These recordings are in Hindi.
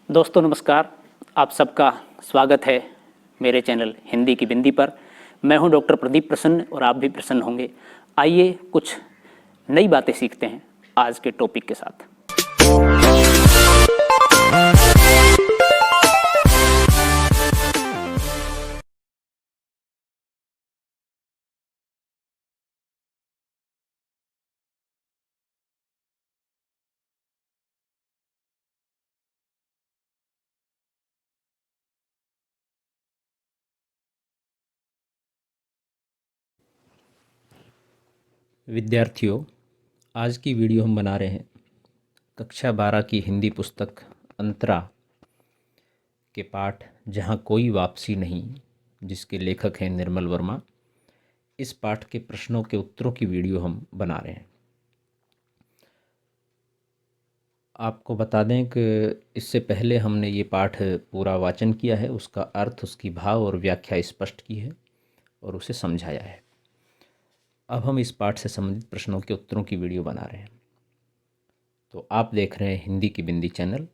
दोस्तों नमस्कार। आप सबका स्वागत है मेरे चैनल हिंदी की बिंदी पर। मैं हूं डॉक्टर प्रदीप प्रसन्न और आप भी प्रसन्न होंगे। आइए कुछ नई बातें सीखते हैं आज के टॉपिक के साथ। विद्यार्थियों, आज की वीडियो हम बना रहे हैं कक्षा 12 की हिंदी पुस्तक अंतरा के पाठ जहाँ कोई वापसी नहीं, जिसके लेखक हैं निर्मल वर्मा। इस पाठ के प्रश्नों के उत्तरों की वीडियो हम बना रहे हैं। आपको बता दें कि इससे पहले हमने ये पाठ पूरा वाचन किया है, उसका अर्थ, उसकी भाव और व्याख्या स्पष्ट की है और उसे समझाया है। अब हम इस पाठ से संबंधित प्रश्नों के उत्तरों की वीडियो बना रहे हैं। तो आप देख रहे हैं हिंदी की बिंदी चैनल।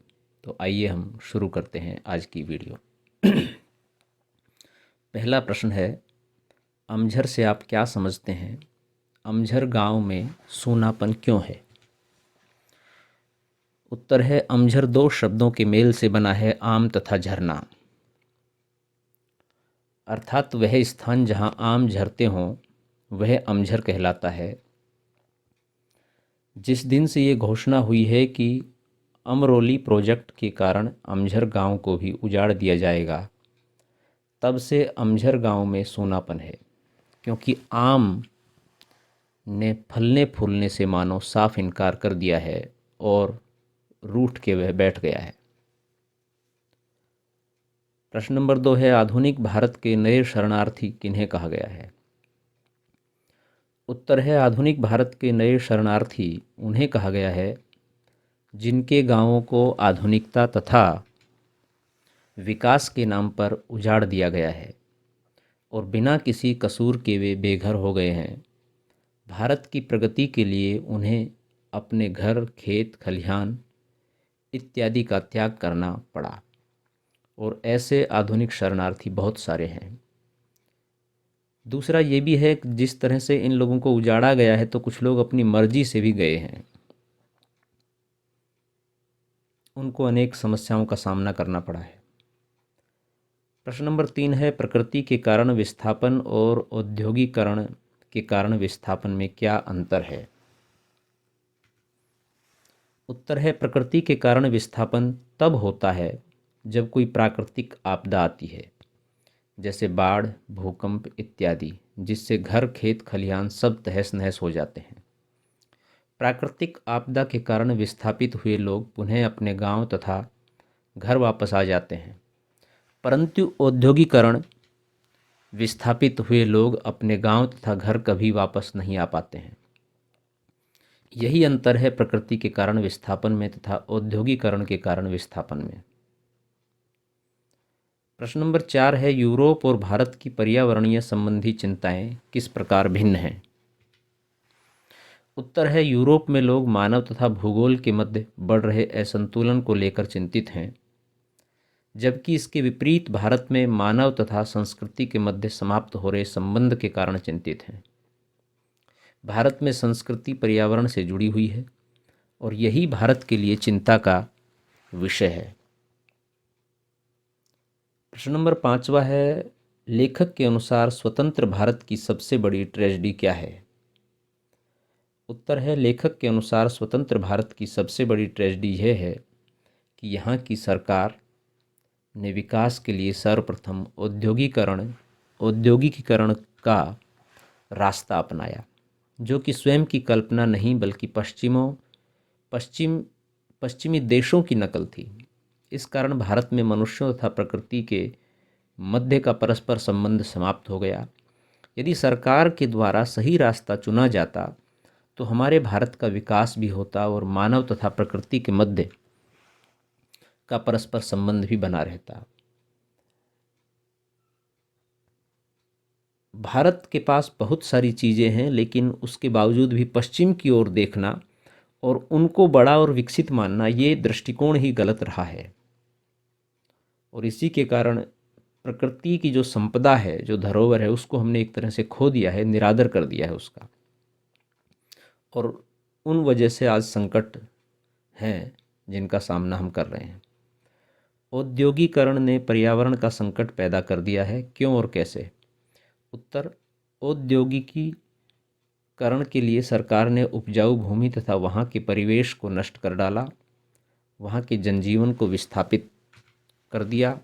तो आइए हम शुरू करते हैं आज की वीडियो। पहला प्रश्न है, अमझर से आप क्या समझते हैं? अमझर गांव में सूनापन क्यों है? उत्तर है, अमझर दो शब्दों के मेल से बना है, आम तथा झरना। अर्थात वह स्थान जहां आम झरते हों वह अमझर कहलाता है। जिस दिन से ये घोषणा हुई है कि अमरोली प्रोजेक्ट के कारण अमझर गांव को भी उजाड़ दिया जाएगा, तब से अमझर गांव में सूनापन है, क्योंकि आम ने फलने फूलने से मानो साफ इनकार कर दिया है और रूठ के वह बैठ गया है। प्रश्न नंबर 2 है, आधुनिक भारत के नए शरणार्थी किन्हें कहा गया है? उत्तर है, आधुनिक भारत के नए शरणार्थी उन्हें कहा गया है जिनके गांवों को आधुनिकता तथा विकास के नाम पर उजाड़ दिया गया है और बिना किसी कसूर के वे बेघर हो गए हैं। भारत की प्रगति के लिए उन्हें अपने घर, खेत, खलिहान इत्यादि का त्याग करना पड़ा और ऐसे आधुनिक शरणार्थी बहुत सारे हैं। दूसरा ये भी है कि जिस तरह से इन लोगों को उजाड़ा गया है तो कुछ लोग अपनी मर्जी से भी गए हैं, उनको अनेक समस्याओं का सामना करना पड़ा है। प्रश्न नंबर 3 है, प्रकृति के कारण विस्थापन और औद्योगिकरण के कारण विस्थापन में क्या अंतर है? उत्तर है, प्रकृति के कारण विस्थापन तब होता है जब कोई प्राकृतिक आपदा आती है, जैसे बाढ़, भूकंप इत्यादि, जिससे घर, खेत, खलिहान सब तहस नहस हो जाते हैं। प्राकृतिक आपदा के कारण विस्थापित हुए लोग पुनः अपने गांव तथा घर वापस आ जाते हैं, परंतु औद्योगिकरण विस्थापित हुए लोग अपने गांव तथा घर कभी वापस नहीं आ पाते हैं। यही अंतर है प्रकृति के कारण विस्थापन में तथा औद्योगिकरण के कारण विस्थापन में। प्रश्न नंबर 4 है, यूरोप और भारत की पर्यावरणीय संबंधी चिंताएं किस प्रकार भिन्न हैं? उत्तर है, यूरोप में लोग मानव तथा भूगोल के मध्य बढ़ रहे असंतुलन को लेकर चिंतित हैं, जबकि इसके विपरीत भारत में मानव तथा संस्कृति के मध्य समाप्त हो रहे संबंध के कारण चिंतित हैं। भारत में संस्कृति पर्यावरण से जुड़ी हुई है और यही भारत के लिए चिंता का विषय है। प्रश्न नंबर 5 है, लेखक के अनुसार स्वतंत्र भारत की सबसे बड़ी ट्रेजेडी क्या है? उत्तर है, लेखक के अनुसार स्वतंत्र भारत की सबसे बड़ी ट्रेजेडी यह है कि यहाँ की सरकार ने विकास के लिए सर्वप्रथम औद्योगिकीकरण का रास्ता अपनाया, जो कि स्वयं की कल्पना नहीं बल्कि पश्चिमी देशों की नकल थी। इस कारण भारत में मनुष्यों तथा प्रकृति के मध्य का परस्पर संबंध समाप्त हो गया। यदि सरकार के द्वारा सही रास्ता चुना जाता तो हमारे भारत का विकास भी होता और मानव तथा प्रकृति के मध्य का परस्पर संबंध भी बना रहता। भारत के पास बहुत सारी चीज़ें हैं, लेकिन उसके बावजूद भी पश्चिम की ओर देखना और उनको बड़ा और विकसित मानना, ये दृष्टिकोण ही गलत रहा है। और इसी के कारण प्रकृति की जो संपदा है, जो धरोहर है, उसको हमने एक तरह से खो दिया है, निरादर कर दिया है उसका। और उन वजह से आज संकट हैं जिनका सामना हम कर रहे हैं। औद्योगिकरण ने पर्यावरण का संकट पैदा कर दिया है। क्यों और कैसे? उत्तर, औद्योगिकीकरण के लिए सरकार ने उपजाऊ भूमि तथा वहाँ के परिवेश को नष्ट कर डाला, वहाँ के जनजीवन को विस्थापित कर दिया,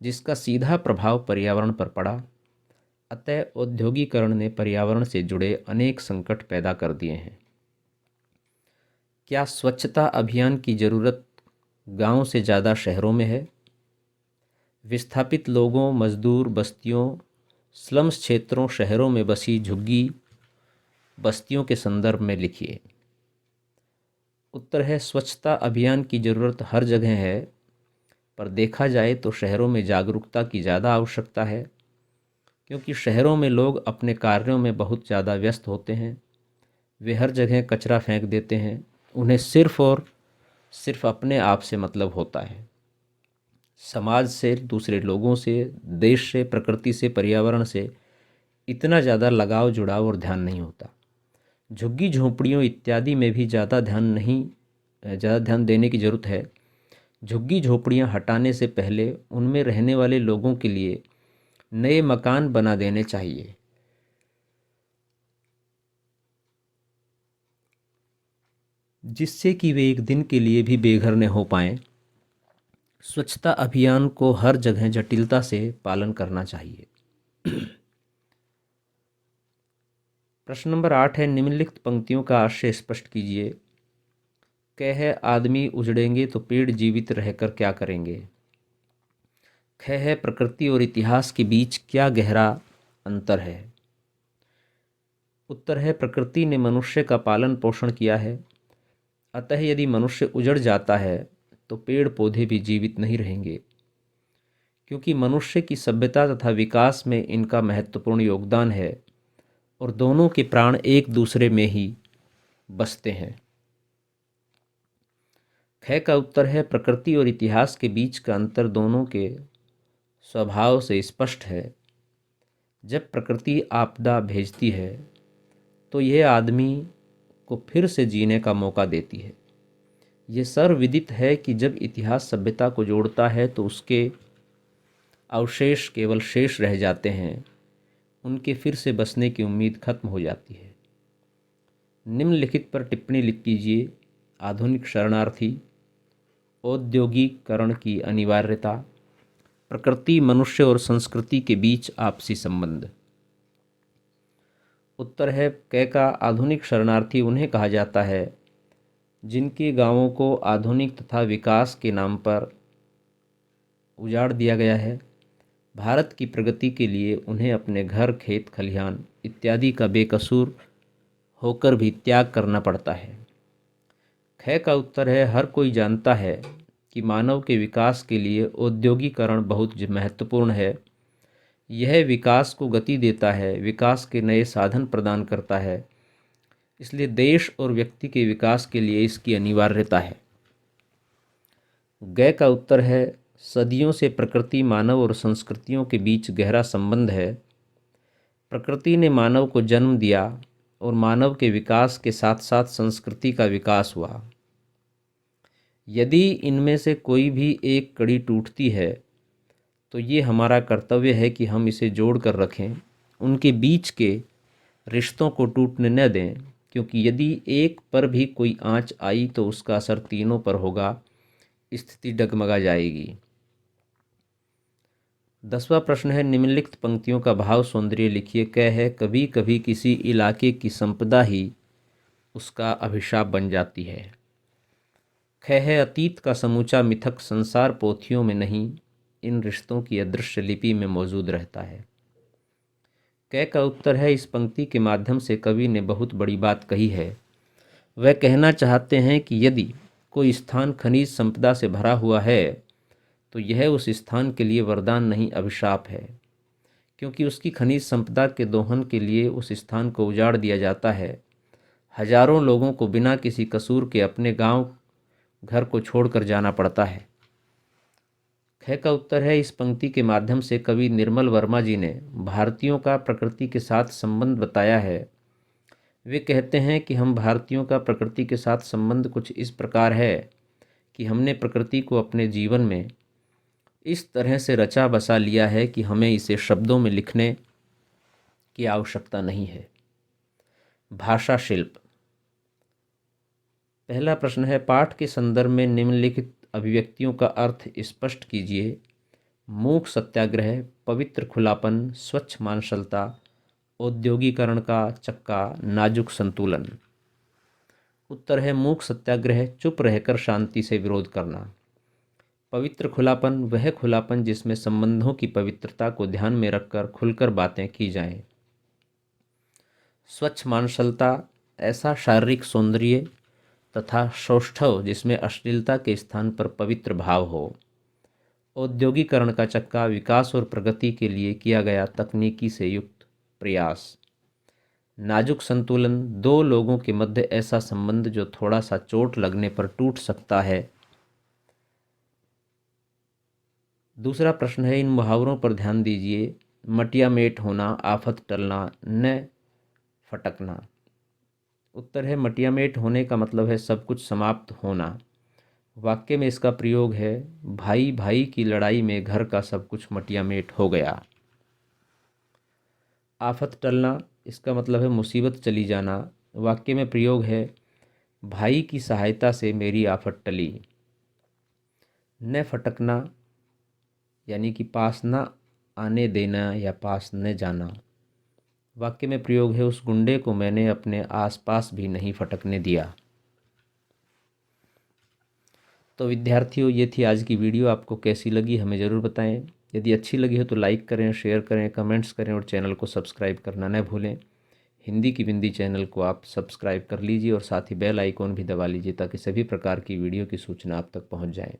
जिसका सीधा प्रभाव पर्यावरण पर पड़ा। अतः औद्योगिकरण ने पर्यावरण से जुड़े अनेक संकट पैदा कर दिए हैं। क्या स्वच्छता अभियान की ज़रूरत गांव से ज़्यादा शहरों में है? विस्थापित लोगों, मजदूर बस्तियों, स्लम्स क्षेत्रों, शहरों में बसी झुग्गी बस्तियों के संदर्भ में लिखिए। उत्तर है, स्वच्छता अभियान की ज़रूरत हर जगह है, पर देखा जाए तो शहरों में जागरूकता की ज़्यादा आवश्यकता है, क्योंकि शहरों में लोग अपने कार्यों में बहुत ज़्यादा व्यस्त होते हैं। वे हर जगह कचरा फेंक देते हैं। उन्हें सिर्फ और सिर्फ अपने आप से मतलब होता है, समाज से, दूसरे लोगों से, देश से, प्रकृति से, पर्यावरण से इतना ज़्यादा लगाव, जुड़ाव और ध्यान नहीं होता। झुग्गी झोंपड़ियों इत्यादि में भी ज़्यादा ध्यान देने की ज़रूरत है। झुग्गी झोंपड़ियाँ हटाने से पहले उनमें रहने वाले लोगों के लिए नए मकान बना देने चाहिए। जिससे कि वे एक दिन के लिए भी बेघर न हो पाएं। स्वच्छता अभियान को हर जगह जटिलता से पालन करना चाहिए। प्रश्न नंबर 8 है, निम्नलिखित पंक्तियों का आशय स्पष्ट कीजिए। क है, आदमी उजड़ेंगे तो पेड़ जीवित रहकर क्या करेंगे? ख है, प्रकृति और इतिहास के बीच क्या गहरा अंतर है? उत्तर है, प्रकृति ने मनुष्य का पालन पोषण किया है, अतः यदि मनुष्य उजड़ जाता है तो पेड़ पौधे भी जीवित नहीं रहेंगे, क्योंकि मनुष्य की सभ्यता तथा विकास में इनका महत्वपूर्ण योगदान है और दोनों के प्राण एक दूसरे में ही बसते हैं। ख का उत्तर है, प्रकृति और इतिहास के बीच का अंतर दोनों के स्वभाव से स्पष्ट है। जब प्रकृति आपदा भेजती है तो यह आदमी को फिर से जीने का मौका देती है। ये सर्वविदित है कि जब इतिहास सभ्यता को जोड़ता है तो उसके अवशेष केवल शेष रह जाते हैं, उनके फिर से बसने की उम्मीद खत्म हो जाती है। निम्नलिखित पर टिप्पणी लिख कीजिए। आधुनिक शरणार्थी, औद्योगिकरण की अनिवार्यता, प्रकृति, मनुष्य और संस्कृति के बीच आपसी संबंध। उत्तर है, क का, आधुनिक शरणार्थी उन्हें कहा जाता है जिनके गांवों को आधुनिक तथा विकास के नाम पर उजाड़ दिया गया है। भारत की प्रगति के लिए उन्हें अपने घर, खेत, खलिहान इत्यादि का बेकसूर होकर भी त्याग करना पड़ता है। ख का उत्तर है, हर कोई जानता है कि मानव के विकास के लिए औद्योगिकरण बहुत महत्वपूर्ण है। यह विकास को गति देता है, विकास के नए साधन प्रदान करता है, इसलिए देश और व्यक्ति के विकास के लिए इसकी अनिवार्यता है। ग का उत्तर है, सदियों से प्रकृति, मानव और संस्कृतियों के बीच गहरा संबंध है। प्रकृति ने मानव को जन्म दिया और मानव के विकास के साथ साथ संस्कृति का विकास हुआ। यदि इनमें से कोई भी एक कड़ी टूटती है तो ये हमारा कर्तव्य है कि हम इसे जोड़ कर रखें, उनके बीच के रिश्तों को टूटने न दें, क्योंकि यदि एक पर भी कोई आंच आई तो उसका असर तीनों पर होगा, स्थिति डगमगा जाएगी। 10वां प्रश्न है, निम्नलिखित पंक्तियों का भाव सौंदर्य लिखिए। क है, कभी कभी किसी इलाके की संपदा ही उसका अभिशाप बन जाती है। ख है, अतीत का समूचा मिथक संसार पोथियों में नहीं, इन रिश्तों की अदृश्य लिपि में मौजूद रहता है। क का उत्तर है, इस पंक्ति के माध्यम से कवि ने बहुत बड़ी बात कही है। वह कहना चाहते हैं कि यदि कोई स्थान खनिज संपदा से भरा हुआ है तो यह उस स्थान के लिए वरदान नहीं, अभिशाप है, क्योंकि उसकी खनिज संपदा के दोहन के लिए उस स्थान को उजाड़ दिया जाता है। हजारों लोगों को बिना किसी कसूर के अपने गांव घर को छोड़कर जाना पड़ता है। ख का उत्तर है, इस पंक्ति के माध्यम से कवि निर्मल वर्मा जी ने भारतीयों का प्रकृति के साथ संबंध बताया है। वे कहते हैं कि हम भारतीयों का प्रकृति के साथ संबंध कुछ इस प्रकार है कि हमने प्रकृति को अपने जीवन में इस तरह से रचा बसा लिया है कि हमें इसे शब्दों में लिखने की आवश्यकता नहीं है। भाषा शिल्प। पहला प्रश्न है, पाठ के संदर्भ में निम्नलिखित अभिव्यक्तियों का अर्थ स्पष्ट कीजिए। मूक सत्याग्रह, पवित्र खुलापन, स्वच्छ मांसलता, औद्योगिकरण का चक्का, नाजुक संतुलन। उत्तर है मूक सत्याग्रह, चुप रहकर शांति से विरोध करना। पवित्र खुलापन, वह खुलापन जिसमें संबंधों की पवित्रता को ध्यान में रखकर खुलकर बातें की जाएं। स्वच्छ मांसलता, ऐसा शारीरिक सौंदर्य तथा सौष्ठव जिसमें अश्लीलता के स्थान पर पवित्र भाव हो। औद्योगिकरण का चक्का, विकास और प्रगति के लिए किया गया तकनीकी से युक्त प्रयास। नाजुक संतुलन, दो लोगों के मध्य ऐसा संबंध जो थोड़ा सा चोट लगने पर टूट सकता है। दूसरा प्रश्न है, इन मुहावरों पर ध्यान दीजिए। मटिया मेट होना, आफत टलना, न फटकना। उत्तर है मटिया मेट होने का मतलब है सब कुछ समाप्त होना। वाक्य में इसका प्रयोग है, भाई भाई की लड़ाई में घर का सब कुछ मटिया मेट हो गया। आफत टलना, इसका मतलब है मुसीबत चली जाना। वाक्य में प्रयोग है, भाई की सहायता से मेरी आफत टली। न फटकना, यानी कि पास न आने देना या पास न जाना। वाक्य में प्रयोग है, उस गुंडे को मैंने अपने आसपास भी नहीं फटकने दिया। तो विद्यार्थियों, ये थी आज की वीडियो। आपको कैसी लगी हमें ज़रूर बताएं। यदि अच्छी लगी हो तो लाइक करें, शेयर करें, कमेंट्स करें और चैनल को सब्सक्राइब करना न भूलें। हिंदी की बिंदी चैनल को आप सब्सक्राइब कर लीजिए और साथ ही बेल आइकॉन भी दबा लीजिए ताकि सभी प्रकार की वीडियो की सूचना आप तक पहुंच जाए।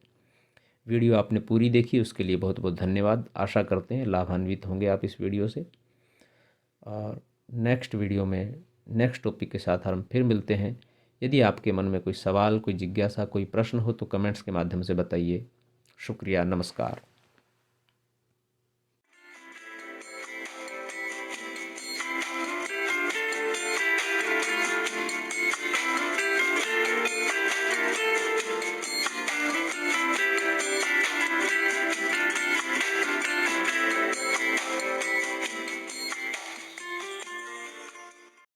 वीडियो आपने पूरी देखी उसके लिए बहुत बहुत धन्यवाद। आशा करते हैं लाभान्वित होंगे आप इस वीडियो से। और नेक्स्ट वीडियो में नेक्स्ट टॉपिक के साथ हम फिर मिलते हैं। यदि आपके मन में कोई सवाल, कोई जिज्ञासा, कोई प्रश्न हो तो कमेंट्स के माध्यम से बताइए। शुक्रिया, नमस्कार।